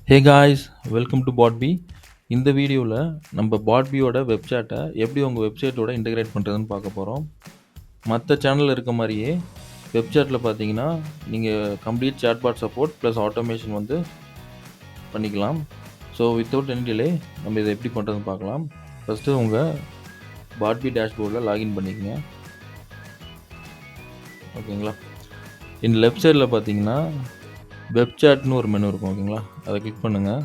Hey guys, welcome to பாட்பி. இந்த வீடியோவில் நம்ம பாட்பியோட வெப்சாட்டை எப்படி உங்கள் வெப்சைட்டோட இன்டகிரேட் பண்ணுறதுன்னு பார்க்க போகிறோம். மற்ற சேனலில் இருக்க மாதிரியே வெப்சாட்டில் பார்த்தீங்கன்னா நீங்கள் complete chatbot support plus automation வந்து பண்ணிக்கலாம். ஸோ வித்தவுட் எனி டிலே நம்ம இதை எப்படி பண்ணுறதுன்னு பார்க்கலாம். ஃபஸ்ட்டு உங்கள் பாட்பி டேஷ்போர்டில் லாகின் பண்ணிக்கங்க. ஓகேங்களா. இந்த லெஃப்ட் சைடில் பார்த்தீங்கன்னா வெப்சாட்னு ஒரு மெனு இருக்கும். ஓகேங்களா, அதை கிளிக் பண்ணுங்கள்.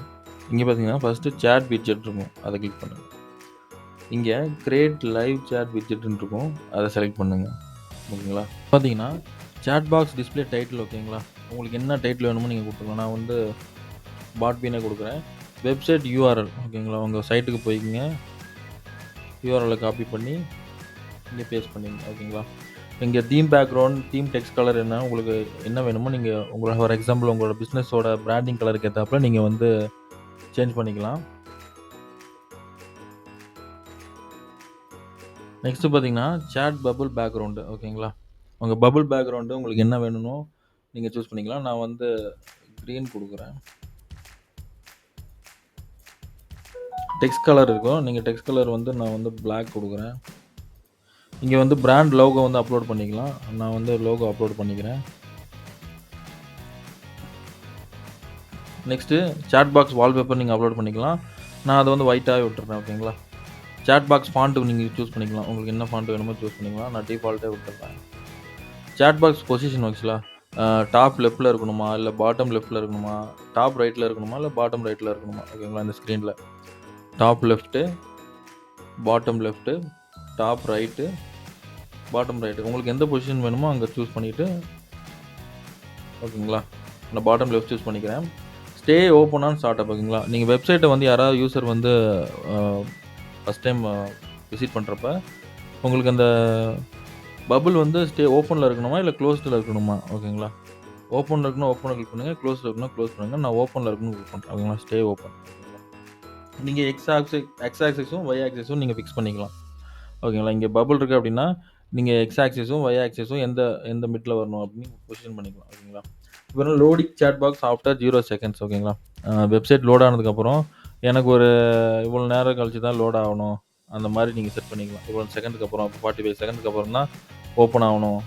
இங்கே பார்த்தீங்கன்னா ஃபஸ்ட்டு சேட் விட்ஜெட் இருக்கும், அதை கிளிக் பண்ணுங்கள். இங்கே கிரியேட் லைவ் சேட் விட்ஜெட்னு இருக்கும், அதை செலக்ட் பண்ணுங்கள். ஓகேங்களா. பார்த்தீங்கன்னா சேட் பாக்ஸ் டிஸ்பிளே டைட்டில். ஓகேங்களா, உங்களுக்கு என்ன டைட்டில் வேணுமோ நீங்கள் கொடுத்துக்கலாம். நான் வந்து பாட்பினே கொடுக்குறேன். Website URL. ஓகேங்களா, உங்கள் சைட்டுக்கு போய்க்குங்க, யூஆர்எல்லை காப்பி பண்ணி இங்கே பேஸ்ட் பண்ணிங்க. ஓகேங்களா. இங்கே theme background, theme text colour என்ன உங்களுக்கு என்ன வேணுமோ நீங்கள் உங்களோட ஃபார் எக்ஸாம்பிள் உங்களோட பிஸ்னஸோட பிராண்டிங் கலருக்கு ஏற்றாப்புல நீங்கள் வந்து சேஞ்ச் பண்ணிக்கலாம். நெக்ஸ்ட்டு பார்த்தீங்கன்னா சேட் பபுள் பேக்ரவுண்டு. ஓகேங்களா, உங்கள் பபுள் பேக்ரவுண்டு உங்களுக்கு என்ன வேணுமோ நீங்கள் சூஸ் பண்ணிக்கலாம். நான் வந்து க்ரீன் கொடுக்குறேன். டெக்ஸ்ட் கலர் இருக்கும், நீங்கள் டெக்ஸ்ட் கலர் வந்து நான் வந்து பிளாக் கொடுக்குறேன். இங்கே வந்து பிராண்ட் லோகோ வந்து அப்லோட் பண்ணிக்கலாம். நான் வந்து லோகோ அப்லோட் பண்ணிக்கிறேன். நெக்ஸ்ட்டு சேட் பாக்ஸ் வால்பேப்பர் நீங்கள் அப்லோட் பண்ணிக்கலாம். நான் அதை வந்து ஒயிட்டாகவே விட்டுறேன். ஓகேங்களா. சேட் பாக்ஸ் ஃபாண்ட்டு நீங்கள் சூஸ் பண்ணிக்கலாம், உங்களுக்கு என்ன ஃபாண்ட் வேணுமோ சூஸ் பண்ணிக்கலாம். நான் டிஃபால்ட்டே விட்டுறேன். சேட் பாக்ஸ் பொசிஷன் ஆக்சுவலாக டாப் லெஃப்ட்டில் இருக்கணுமா, இல்லை பாட்டம் லெஃப்ட்டில் இருக்கணுமா, டாப் ரைட்டில் இருக்கணுமா, இல்லை பாட்டம் ரைட்டில் இருக்கணுமா. ஓகேங்களா, இந்த ஸ்க்ரீனில் top left, bottom left, top right, bottom right, உங்களுக்கு எந்த பொசிஷன் வேணுமோ அங்கே சூஸ் பண்ணிவிட்டு, ஓகேங்களா, நான் பாட்டம் லெஃப்ட் சூஸ் பண்ணிக்கிறேன். Stay open on start up. ஓகேங்களா, நீங்கள் வெப்சைட்டை வந்து யாராவது யூசர் வந்து ஃபஸ்ட் டைம் விசிட் பண்ணுறப்ப உங்களுக்கு அந்த பபுள் வந்து ஸ்டே ஓப்பனில் இருக்கணுமா இல்லை க்ளோஸ்டில் இருக்கணுமா. ஓகேங்களா, ஓப்பனில் இருக்கணும் ஓப்பனில் கிளிக் பண்ணுங்கள், க்ளோஸில் இருக்கணும் க்ளோஸ் பண்ணுங்கள். நான் ஓப்பனில் இருக்கணும்னு கிளிக் பண்ணுறேன். ஓகேங்களா, ஸ்டே ஓப்பன். நீங்கள் எக்ஸ் ஆக்சிஸும் ஒய் ஆக்சிஸும் நீங்கள் ஃபிக்ஸ் பண்ணிக்கலாம். ஓகேங்களா, இங்கே பபுள் இருக்குது அப்படின்னா நீங்கள் எக்ஸ் ஆக்சிஸும் ஒய் ஆக்சிஸும் எந்த மிட்டில் வரணும் அப்படின்னு பொசிஷன் பண்ணிக்கலாம். ஓகேங்களா. இப்போ loading chat box after 0 seconds. ஓகேங்களா, வெப்சைட் லோட் ஆனதுக்கப்புறம் எனக்கு ஒரு இவ்வளோ நேரம் கழிச்சு தான் லோட் ஆகணும், அந்த மாதிரி நீங்கள் செட் பண்ணிக்கலாம். இவ்வளோ செகண்டுக்கு அப்புறம் 45 செகண்டுக்கு அப்புறம் தான் ஓப்பன் ஆகணும்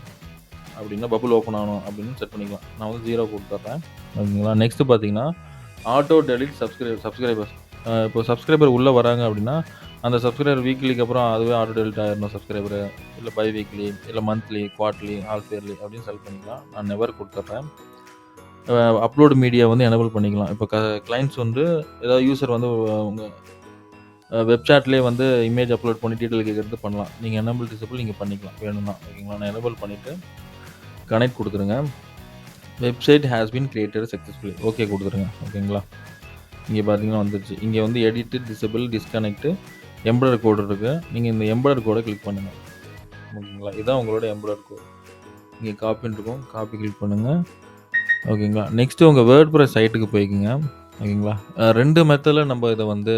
அப்படின்னா பபுள் ஓப்பன் ஆகணும் அப்படின்னு செட் பண்ணிக்கலாம். நான் வந்து 0 கொடுத்துட்றேன். ஓகேங்களா. நெக்ஸ்ட்டு பார்த்தீங்கன்னா ஆட்டோ டெலிட் சப்ஸ்கிரைபர்ஸ். இப்போ சப்ஸ்கிரைபர் உள்ளே வராங்க அப்படின்னா அந்த சப்ஸ்கிரைபர் வீக்லிக்கு அப்புறம் அதுவே ஆட்டோ டெலிட் ஆகிடணும் சப்ஸ்கிரைபரு, இல்லை பை வீக்லி, இல்லை மந்த்லி, குவார்ட்லி, ஹால்ஃப் இயர்லி அப்படின்னு செலக்ட் பண்ணிக்கலாம். நான் நெவர் கொடுத்துட்றேன். அப்லோடு மீடியா வந்து எனபிள் பண்ணிக்கலாம். இப்போ கிளைண்ட்ஸ் வந்து ஏதாவது யூசர் வந்து உங்கள் வெப்சாட்லேயே வந்து இமேஜ் அப்லோட் பண்ணி டீட்டெயில் கேட்குறது பண்ணலாம். நீங்கள் எனபிள் டிசபிள் நீங்கள் பண்ணிக்கலாம் வேணும்னா. ஓகேங்களா, நான் எனபிள் பண்ணிவிட்டு கனெக்ட் கொடுத்துருங்க. Website has been created successfully, okay கொடுத்துருங்க. ஓகேங்களா, இங்கே பார்த்தீங்கன்னா வந்துருச்சு. இங்கே வந்து எடிட்டு, டிசபிள், டிஸ்கனெக்ட்டு, எம்ப்ராய்டரி கோடு இருக்குது. நீங்கள் இந்த எம்ப்ராய்டரி கோடை கிளிக் பண்ணுங்கள். ஓகேங்களா, இதுதான் உங்களோட எம்ப்ராய்டரி கோடு. இங்கே காப்பின்னு இருக்கும், காப்பி கிளிக் பண்ணுங்கள். ஓகேங்களா. நெக்ஸ்ட்டு உங்கள் வேர்ட்பிரஸ் சைட்டுக்கு போய்க்குங்க. ஓகேங்களா, 2 மெத்தடில் நம்ம இதை வந்து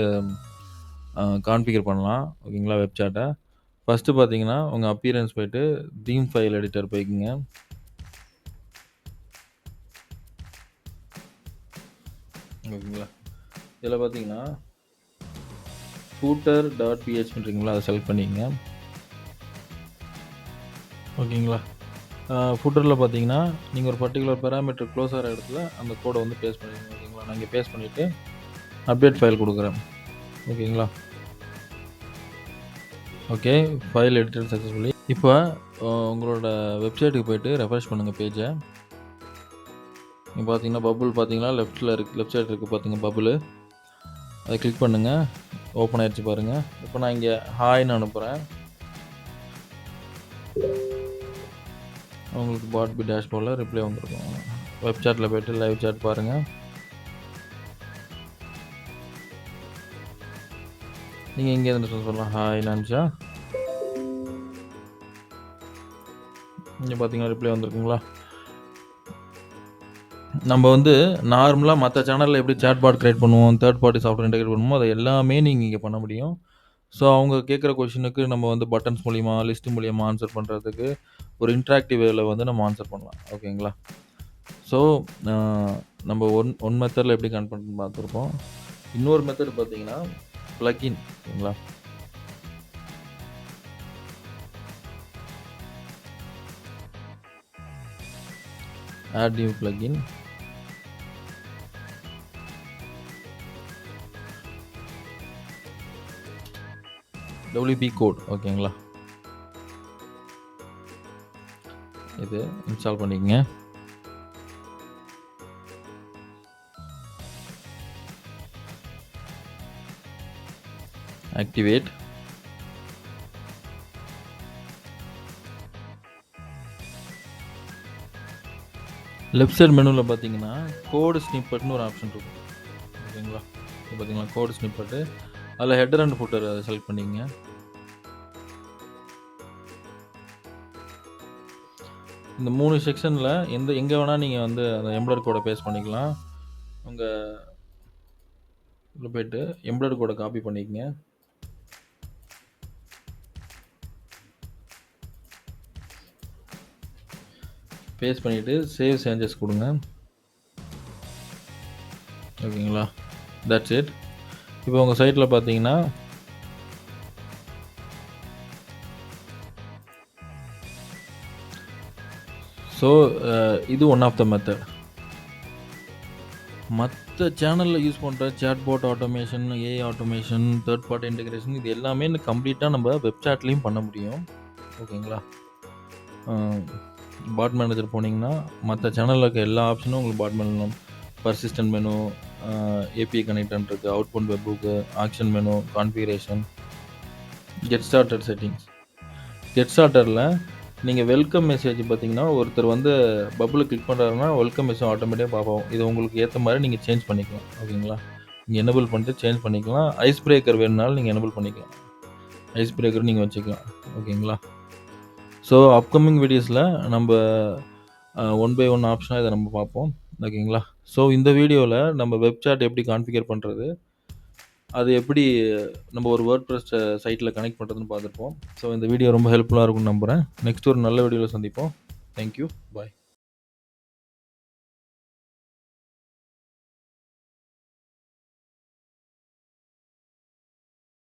கான்ஃபிகர் பண்ணலாம். ஓகேங்களா, வெப்சாட்டை ஃபஸ்ட்டு பார்த்தீங்கன்னா உங்கள் அப்பியரன்ஸ் போய்ட்டு தீம் ஃபைல் எடிட்டர் போய்க்குங்க. ஓகேங்களா, இதில் பார்த்தீங்கன்னா footer.phpன்றீங்களா, அதை செலக்ட் பண்ணிக்கங்க. ஓகேங்களா, ஃபுட்டரில் பார்த்தீங்கன்னா நீங்கள் ஒரு பர்டிகுலர் பேராமீட்டர் க்ளோஸ் ஆகிற இடத்துல அந்த கோடை வந்து பேஸ்ட் பண்ணிக்கணும். ஓகேங்களா, நான் இங்கே பேஸ்ட் பண்ணிவிட்டு அப்டேட் ஃபைல் கொடுக்குறேன். ஓகேங்களா, ஓகே, ஃபைல் எடிட்டட் சக்ஸஸ்ஃபுல்லி. இப்போ உங்களோட வெப்சைட்டுக்கு போய்ட்டு ரெஃப்ரெஷ் பண்ணுங்கள் பேஜை. நீங்கள் பார்த்தீங்கன்னா பபுள் பார்த்தீங்கன்னா லெஃப்ட் சைடு இருக்குது பார்த்தீங்க பபுள், அதை கிளிக் பண்ணுங்கள். ஓப்பன் ஆகிடுச்சு பாருங்கள். இப்போ நான் இங்கே ஹாய்னு அனுப்புகிறேன். உங்களுக்கு பாட்பி டேஷ்போர்டில் ரிப்ளை வந்துருக்கும். வெப்சாட்டில் போய்ட்டு லைவ் சாட் பாருங்கள். நீங்கள் இங்கே இருந்து சொல்லலாம் ஹாய் நினச்சா. இங்கே பார்த்தீங்கன்னா ரிப்ளை வந்துருக்குங்களா. நம்ம வந்து நார்மலாக மற்ற சேனலில் எப்படி சேட் பாட் கிரியேட் பண்ணுவோம், தேர்ட் பார்ட்டி சாஃப்ட்வேர் இன்டெகிரேட் பண்ணுவோமோ அதை எல்லாமே நீங்கள் இங்கே பண்ண முடியும். ஸோ அவங்க கேட்குற கொஷினுக்கு நம்ம வந்து பட்டன்ஸ் மூலிமா, லிஸ்ட் மூலிமா ஆன்சர் பண்ணுறதுக்கு ஒரு இன்ட்ராக்டிவ் வேவில் வந்து நம்ம ஆன்சர் பண்ணலாம். ஓகேங்களா. ஸோ நம்ம ஒன் மெத்தடில் எப்படி கனெக்ட் பண்ணுறதுன்னு பார்த்துருப்போம். இன்னொரு மெத்தட் பார்த்தீங்கன்னா பிளக்இன் ஓகேங்களா. Add new plugin. WP code ஓகேங்களா. இது இன்ஸ்டால் பண்ணிக்கங்க. ஆக்டிவேட். லெஃப்ட் சைடு மெனுவில் பார்த்தீங்கன்னா கோடு ஸ்னிப்பட்னு ஒரு ஆப்ஷன் இருக்கும் ஓகேங்களா. இப்போ பார்த்தீங்களா கோடு ஸ்னிப்பட்டு, அதில் ஹெட்டர் அண்ட் ஃபுட்டர் அதை செலக்ட் பண்ணிக்கங்க. இந்த 3 செக்ஷனில் எங்கே வேணால் நீங்கள் வந்து அந்த எம்ப்ளாய்டரி கோடை பேஸ்ட் பண்ணிக்கலாம். உங்கள் இதில் போய்ட்டு எம்ப்ளாய்டரி கோடை காப்பி பண்ணிக்கங்க. பேஸ்ட் பண்ணிவிட்டு சேவ் சேஞ்சஸ் கொடுங்க ஓகேங்களா. That's it. இப்போ உங்கள் சைட்டில் பார்த்தீங்கன்னா ஸோ இது ஒன் ஆஃப் த மெத்தட். மற்ற சேனலில் யூஸ் பண்ணுற chatbot automation, AI automation, third party integration இது எல்லாமே கம்ப்ளீட்டாக நம்ம வெப்சாட்லேயும் பண்ண முடியும் ஓகேங்களா. பாட் மேனேஜர் போனீங்கன்னா மற்ற சேனலில் இருக்க எல்லா ஆப்ஷனும் உங்களுக்கு bot manager, persistent menu, API connection இருக்குது, அவுட்புட் வெப்புக்கு, action menu, configuration, get started settings. Get ஸ்டார்டரில் நீங்கள் வெல்கம் மெசேஜ் பார்த்தீங்கன்னா ஒருத்தர் வந்து பப்பில் கிளிக் பண்ணுறாருன்னா வெல்கம் மெசேஜ் ஆட்டோமேட்டிக்காக பார்ப்போம். இது உங்களுக்கு ஏற்ற மாதிரி நீங்கள் சேஞ்ச் பண்ணிக்கலாம் ஓகேங்களா. நீங்கள் எனபிள் பண்ணிட்டு சேஞ்ச் பண்ணிக்கலாம். ஐஸ் பிரேக்கர் வேணுனாலும் நீங்கள் எனபிள் பண்ணிக்கலாம். ஐஸ் பிரேக்கர் நீங்கள் வச்சுக்கலாம் ஓகேங்களா. ஸோ அப்கமிங் வீடியோஸில் நம்ம ஒன் பை ஒன் ஆப்ஷனாக இதை நம்ம பார்ப்போம் ஓகேங்களா. ஸோ இந்த வீடியோவில் நம்ம வெப்சாட் எப்படி கான்ஃபிகர் பண்ணுறது, அது எப்படி நம்ம ஒரு வேர்ட்பிரஸ் சைட்டில் கனெக்ட் பண்ணுறதுன்னு பார்த்துருப்போம். ஸோ இந்த வீடியோ ரொம்ப ஹெல்ப்ஃபுல்லாக இருக்கும்னு நம்புகிறேன். நெக்ஸ்ட் ஒரு நல்ல வீடியோவில் சந்திப்போம். தேங்க்யூ, பாய்.